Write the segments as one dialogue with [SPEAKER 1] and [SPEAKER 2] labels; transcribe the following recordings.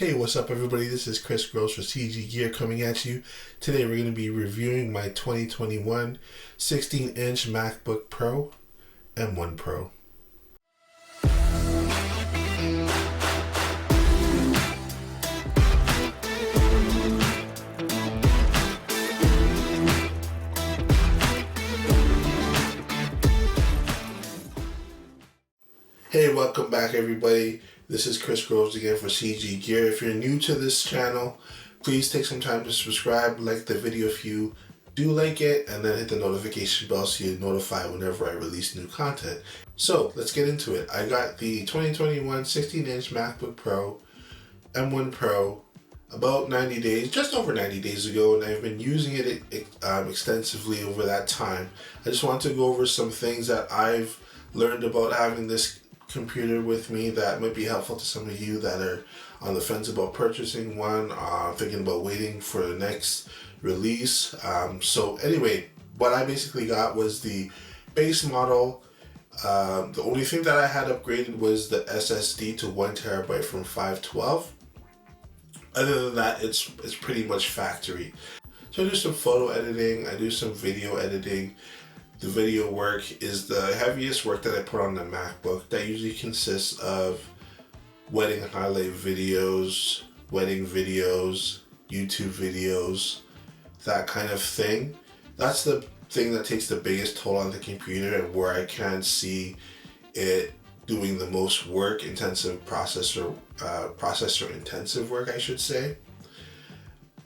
[SPEAKER 1] Hey, what's up everybody? This is Chris Gross for CG Gear coming at you. Today we're going to be reviewing my 2021 16-inch MacBook Pro M1 Pro. Hey, welcome back everybody. This is Chris Groves again for CG Gear. If you're new to this channel, please take some time to subscribe, like the video if you do like it, and then hit the notification bell so you're notified whenever I release new content. So let's get into it. I got the 2021 16-inch MacBook Pro M1 Pro about 90 days, just over 90 days ago, and I've been using it extensively over that time. I just want to go over some things that I've learned about having this computer with me that might be helpful to some of you that are on the fence about purchasing one, thinking about waiting for the next release. So anyway, what I basically got was the base model. The only thing that I had upgraded was the SSD to 1 terabyte from 512. Other than that, it's pretty much factory. So I do some photo editing, I do some video editing. The video work is the heaviest work that I put on the MacBook. That usually consists of wedding highlight videos, wedding videos, YouTube videos, that kind of thing. That's the thing that takes the biggest toll on the computer and where I can see it doing the most work intensive processor intensive work, I should say.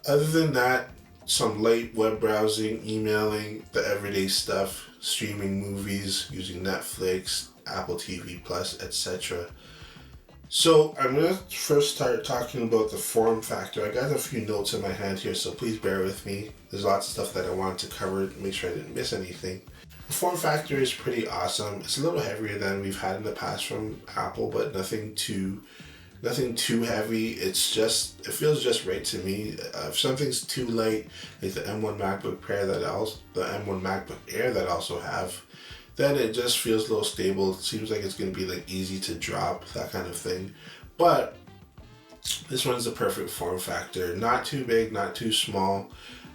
[SPEAKER 1] Other than that, some light web browsing, emailing, the everyday stuff, streaming movies using Netflix, Apple TV Plus, etc. So I'm going to first start talking about the form factor. I got a few notes in my hand here, so please bear with me. There's lots of stuff that I wanted to cover to make sure I didn't miss anything. The form factor is pretty awesome. It's a little heavier than we've had in the past from Apple, but nothing too heavy. It feels just right to me. If something's too light, like the M1 MacBook Pro the M1 MacBook Air that I also have, then it just feels a little stable. It seems like it's going to be like easy to drop, that kind of thing. But this one's the perfect form factor. Not too big, not too small.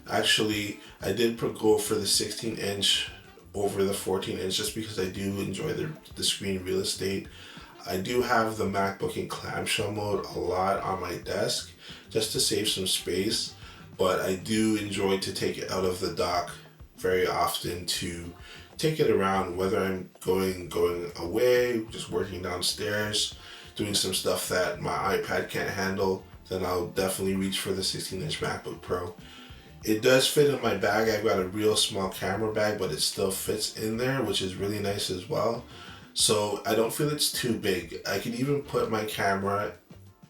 [SPEAKER 1] Actually, I did go for the 16-inch over the 14-inch just because I do enjoy the screen real estate. I do have the MacBook in clamshell mode a lot on my desk just to save some space, but I do enjoy to take it out of the dock very often to take it around, whether I'm going away, just working downstairs, doing some stuff that my iPad can't handle, then I'll definitely reach for the 16-inch MacBook Pro. It does fit in my bag. I've got a real small camera bag, but it still fits in there, which is really nice as well. So I don't feel it's too big. I can even put my camera,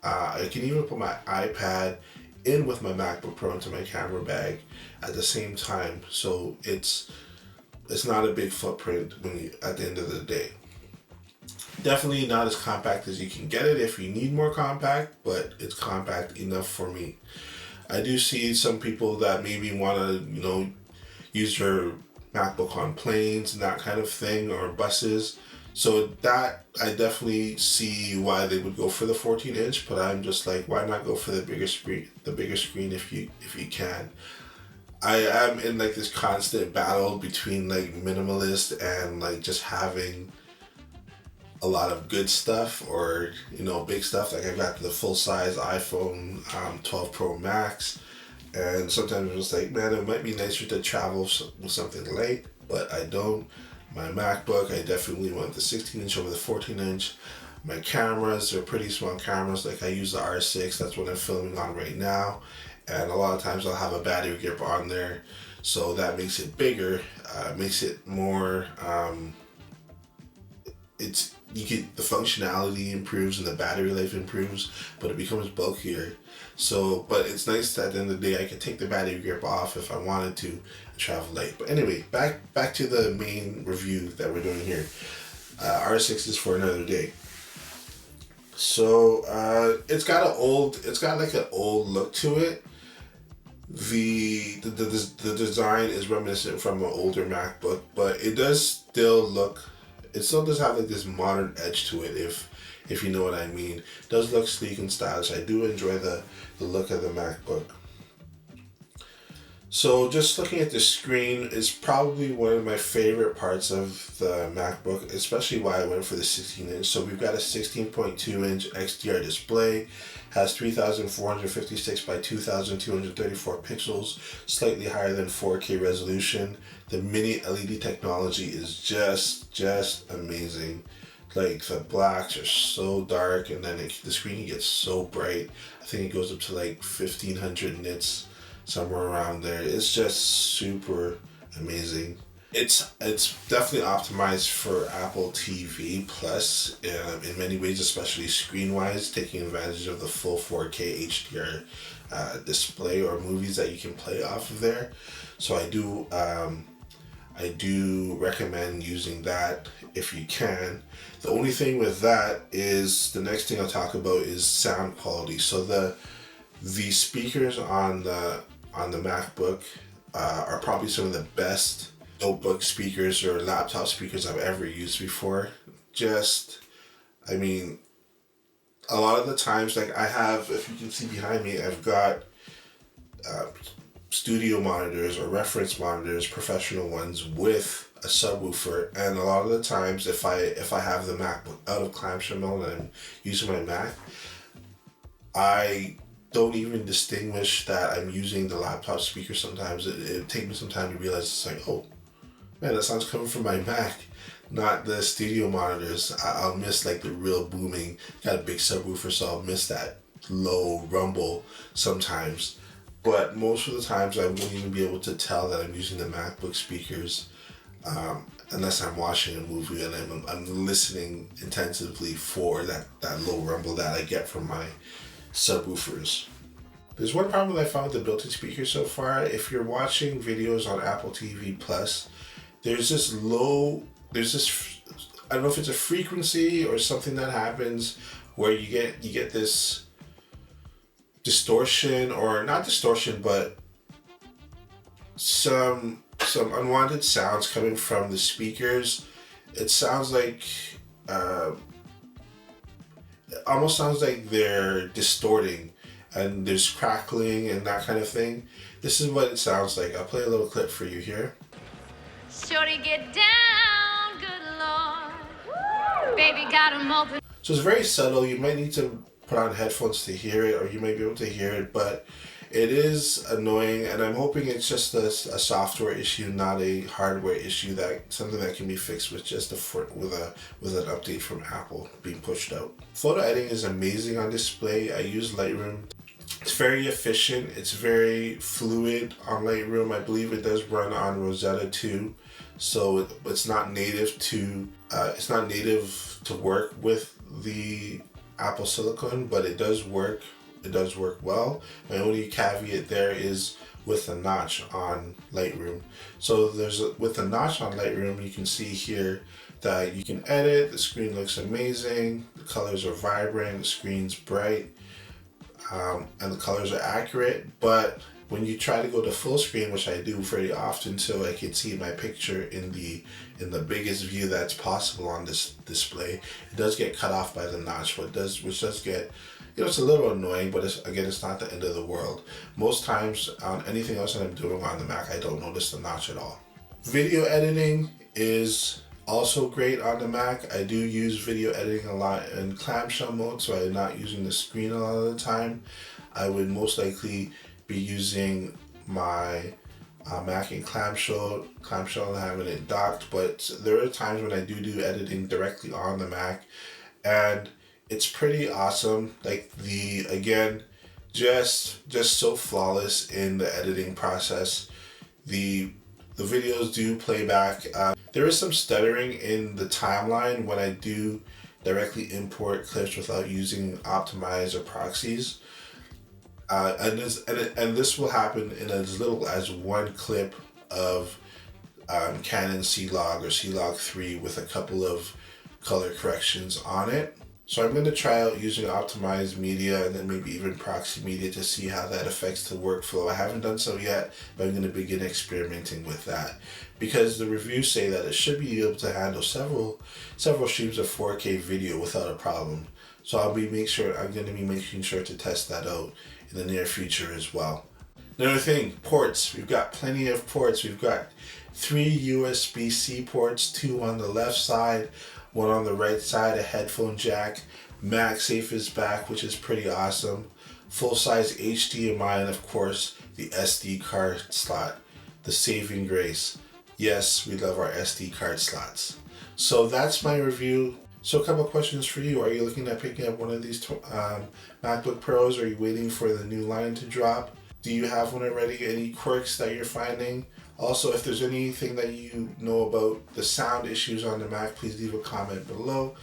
[SPEAKER 1] I can even put my iPad in with my MacBook Pro into my camera bag at the same time. So it's not a big footprint at the end of the day. Definitely not as compact as you can get it if you need more compact, but it's compact enough for me. I do see some people that maybe want to, use their MacBook on planes and that kind of thing, or buses. So that I definitely see why they would go for the 14-inch, but I'm just like, why not go for the bigger screen if you can. I am in like this constant battle between like minimalist and like just having a lot of good stuff, or big stuff. Like I got the full size iPhone 12 Pro Max, and sometimes I'm just like, man, it might be nicer to travel with something light, but I don't. My MacBook, I definitely want the 16-inch over the 14-inch. My cameras are pretty small cameras. Like I use the R6, that's what I'm filming on right now. And a lot of times I'll have a battery grip on there. So that makes it bigger, makes it more, the functionality improves and the battery life improves, but it becomes bulkier. So, but it's nice that at the end of the day I can take the battery grip off if I wanted to and travel light. But anyway, back to the main review that we're doing here. R6 is for another day. So it's got like an old look to it. The design is reminiscent from an older MacBook, but it does still look it still does have like this modern edge to it, if you know what I mean. It does look sleek and stylish. I do enjoy the look of the MacBook. So just looking at the screen is probably one of my favorite parts of the MacBook, especially why I went for the 16-inch. So we've got a 16.2-inch XDR display, has 3,456 by 2,234 pixels, slightly higher than 4K resolution. The mini LED technology is just amazing. Like the blacks are so dark, and then the screen gets so bright. I think it goes up to like 1,500 nits, somewhere around there. It's just super amazing. It's definitely optimized for Apple TV Plus in many ways, especially screen wise, taking advantage of the full 4K HDR display or movies that you can play off of there. So I do recommend using that if you can. The only thing with that is the next thing I'll talk about is sound quality. So the speakers on the MacBook are probably some of the best notebook speakers or laptop speakers I've ever used before. I mean, a lot of the times, like I have, if you can see behind me, I've got studio monitors or reference monitors, professional ones with a subwoofer, and a lot of the times if I have the MacBook out of clamshell mode and I'm using my Mac, I don't even distinguish that I'm using the laptop speaker. Sometimes it takes me some time to realize it's like, oh man, that sound's coming from my Mac, not the studio monitors. I'll miss like the real booming, got a big subwoofer, so I'll miss that low rumble sometimes. But most of the times I won't even be able to tell that I'm using the MacBook speakers unless I'm watching a movie and I'm listening intensively for that low rumble that I get from my subwoofers. There's one problem that I found with the built-in speakers so far. If you're watching videos on Apple TV Plus, there's this, I don't know if it's a frequency or something that happens where you get this distortion, or not distortion, but some unwanted sounds coming from the speakers. It sounds like it almost sounds like they're distorting, and there's crackling and that kind of thing. This is what it sounds like. I'll play a little clip for you here.
[SPEAKER 2] Shorty, get down, good Lord. Woo! Baby got 'em open.
[SPEAKER 1] So it's very subtle. You might need to put on headphones to hear it, or you might be able to hear it, but it is annoying, and I'm hoping it's just a software issue, not a hardware issue, something that can be fixed with just with an update from Apple being pushed out. Photo editing is amazing on display. I use Lightroom. It's very efficient. It's very fluid on Lightroom. I believe it does run on Rosetta 2, so it's not native to work with the Apple Silicon, but it does work. It does work well. My only caveat there is with the notch on Lightroom. So with the notch on Lightroom, you can see here that you can edit. The screen looks amazing. The colors are vibrant. The screen's bright, and the colors are accurate. But when you try to go to full screen, which I do very often, so I can see my picture in the biggest view that's possible on this display, it does get cut off by the notch, which does get, it's a little annoying, but it's not the end of the world. Most times on anything else that I'm doing on the Mac, I don't notice the notch at all. Video editing is also great on the Mac. I do use video editing a lot in clamshell mode, so I'm not using the screen a lot of the time. I would most likely be using my Mac in clamshell and having it docked, but there are times when I do editing directly on the Mac, and it's pretty awesome. Like just so flawless in the editing process. The videos do play back. There is some stuttering in the timeline when I do directly import clips without using Optimize or proxies. And this will happen in as little as one clip of Canon C-Log or C-Log 3 with a couple of color corrections on it. So I'm going to try out using optimized media and then maybe even proxy media to see how that affects the workflow. I haven't done so yet, but I'm going to begin experimenting with that because the reviews say that it should be able to handle several streams of 4K video without a problem. So I'm going to be making sure to test that out in the near future as well. Another thing, ports. We've got plenty of ports. We've got 3 USB-C ports, 2 on the left side, 1 on the right side, a headphone jack. MagSafe is back, which is pretty awesome. Full-size HDMI, and of course, the SD card slot, the saving grace. Yes, we love our SD card slots. So that's my review. So a couple of questions for you. Are you looking at picking up one of these MacBook Pros? Are you waiting for the new line to drop? Do you have one already? Any quirks that you're finding? Also, if there's anything that you know about the sound issues on the Mac, please leave a comment below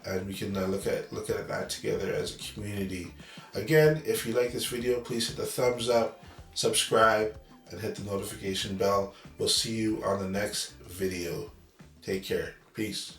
[SPEAKER 1] and we can look at that together as a community. Again, if you like this video, please hit the thumbs up, subscribe, and hit the notification bell. We'll see you on the next video. Take care. Peace.